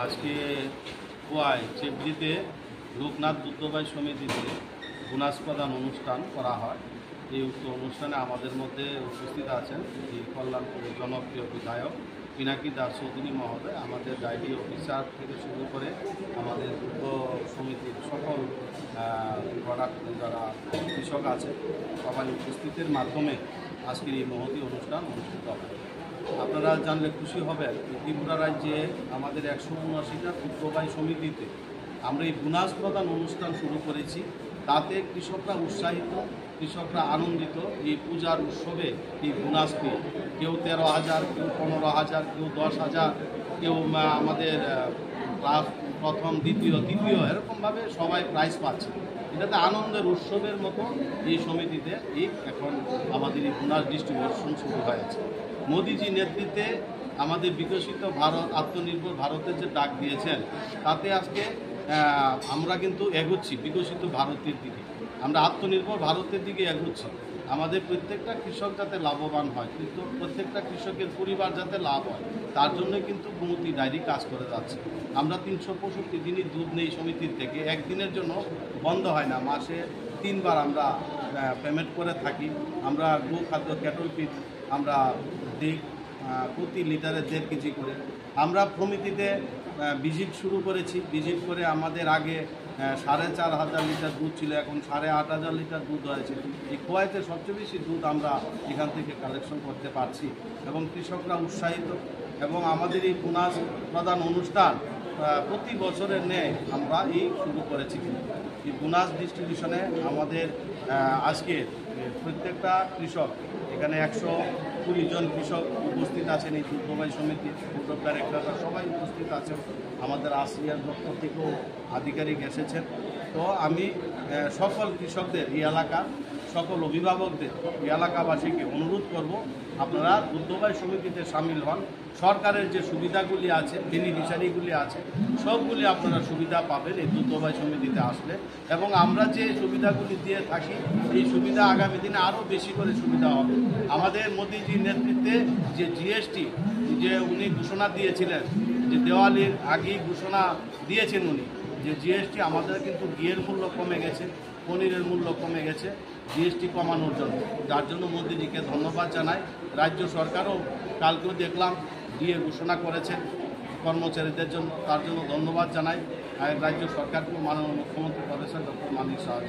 আজকে কুয়ায় চেবড়িতে লোকনাথ বুদ্ধভাই সমিতিতে বোনাস প্রদান অনুষ্ঠান করা হয়। এই উক্ত অনুষ্ঠানে আমাদের মধ্যে উপস্থিত আছেন এই কল্যাণপুরের জনপ্রিয় বিধায়ক পিনাকি দাস চৌধুরী মহোদয়, আমাদের ডায়েরি অফিসার থেকে শুরু করে আমাদের দুগ্ধ সমিতির সকল প্রোডাক্ট যারা কৃষক আছে সবাই উপস্থিতির মাধ্যমে আজকের এই মহতী অনুষ্ঠান অনুষ্ঠিত হয়। আপনারা জানলে খুশি হবেন, ত্রিপুরা রাজ্যে আমাদের 179টা দুগ্ধভাই সমিতিতে আমরা এই বোনাস প্রদান অনুষ্ঠান শুরু করেছি। তাতে কৃষকরা উৎসাহিত, কৃষকরা আনন্দিত। এই পূজার উৎসবে এই বোনাস পেয়ে কেউ 13,000, কেউ 15,000, কেউ 10,000, কেউ আমাদের ক্লাস প্রথম দ্বিতীয় এরকমভাবে সবাই প্রাইজ পাচ্ছে। এটাতে আনন্দের উৎসবের মতো এই সমিতিতে এখন আমাদের এই বোনাস ডিস্ট্রিবিউশন শুরু হয়েছে। মোদিজি নেতৃত্বে আমাদের বিকশিত ভারত, আত্মনির্ভর ভারতের যে ডাক দিয়েছেন, তাতে আজকে আমরা কিন্তু এগোচ্ছি বিকশিত ভারতের দিকে, আমরা আত্মনির্ভর ভারতের দিকে এগোচ্ছি। আমাদের প্রত্যেকটা কৃষক যাতে লাভবান হয়, কিন্তু প্রত্যেকটা কৃষকের পরিবার যাতে লাভ হয়, তার জন্য কিন্তু গোমতী ডায়েরি কাজ করে যাচ্ছে। আমরা 365 দিনই দুধ নেই সমিতির থেকে, একদিনের জন্য বন্ধ হয় না। মাসে 3 বার আমরা পেমেন্ট করে থাকি। আমরা গোখাদ্য ক্যাটল ফিড আমরা দিই প্রতি লিটারে 1.5 কেজি করে। আমরা সমিতিতে ভিজিট শুরু করেছি। ভিজিট করে আমাদের আগে 4,500 লিটার দুধ ছিল, এখন 8,500 লিটার দুধ হয়েছে। এই খোয়াইতে সবচেয়ে বেশি দুধ আমরা এখান থেকে কালেকশন করতে পারছি এবং কৃষকরা উৎসাহিত। এবং আমাদের এই বোনাস প্রদান অনুষ্ঠান প্রতি বছরের ন্যায় আমরা শুরু করেছি। এই বোনাস ডিস্ট্রিবিউশনে আমাদের আজকে প্রত্যেকটা কৃষক, এখানে 120 জন কৃষক উপস্থিত আছেন। এই দুগ্ধভাই সমিতির উদ্যোগ ডাইরেক্টররা সবাই উপস্থিত আছেন। আমাদের আসিয়ার দপ্তর থেকেও আধিকারিক এসেছেন। তো আমি সকল কৃষকদের, এই এলাকার সকল অভিভাবকদের, এই এলাকাবাসীকে অনুরোধ করব, আপনারা দুগ্ধভাই সমিতিতে সামিল হন। সরকারের যে সুবিধাগুলি আছে, বেনিফিশিয়ারিগুলি আছে, সবগুলি আপনারা সুবিধা পাবেন এই দুগ্ধভাই সমিতিতে আসলে। এবং আমরা যে সুবিধাগুলি দিয়ে থাকি, এই সুবিধা আগামী দিনে আরও বেশি করে সুবিধা হবে। আমাদের মোদিজির নেতৃত্বে যে জিএসটি যে উনি ঘোষণা দিয়েছিলেন, যে দেওয়ালির আগেই ঘোষণা দিয়েছেন উনি, যে জিএসটি আমাদের কিন্তু ঘিয়ের মূল্য কমে গেছে, পনিরের মূল্য কমে গেছে জিএসটি কমানোর জন্য, যার জন্য মোদিজিকে ধন্যবাদ জানাই। রাজ্য সরকারও কালকেও দেখলাম দিয়ে ঘোষণা করেছেন কর্মচারীদের জন্য, তার জন্য ধন্যবাদ জানাই। রাজ্য সরকারকেও মাননীয় মুখ্যমন্ত্রী প্রফেসর ডক্টর মানিক সাহা।